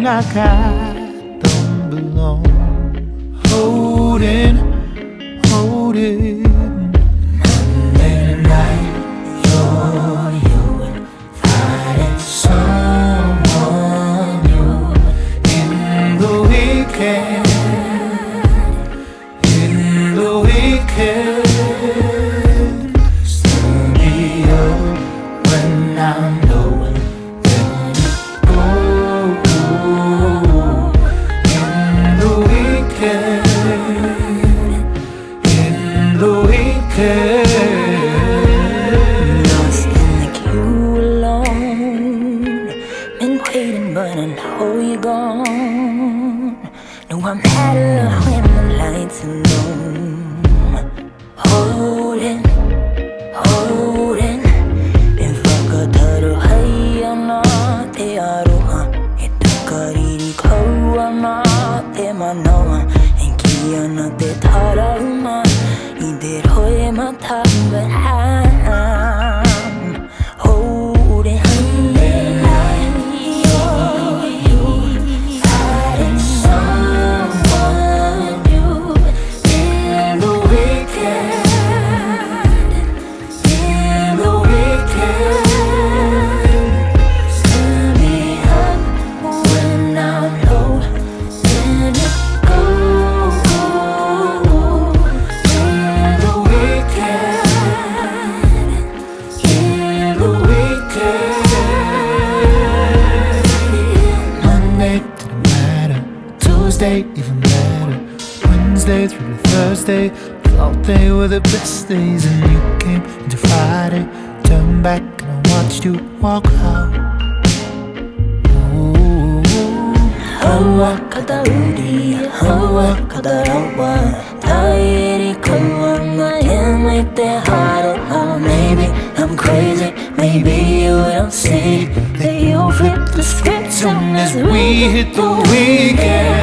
like I don't belong. Holding Monday night, you're fighting someone new. In the weekend, stir me up when I'm low. Then go in the weekend. Lost in the queue alone, been waiting but I know you're gone. No, I'm better when the lights are low. Holding 비fakatharu hayana te aroha itakariri kawana te manawa enkiana te tarahuma ideroe matamba holding fighting someone new in the weekend. Tuesday, even better. Wednesday through to Thursday, thought they were the best days. And you came into Friday, turned back and I watched you walk out. Hawa kadaudi, hawa kadarawa, tairi kawana, and like that heart. Oh, maybe I'm crazy, maybe you don't see that you flip the script soon as we hit the weekend.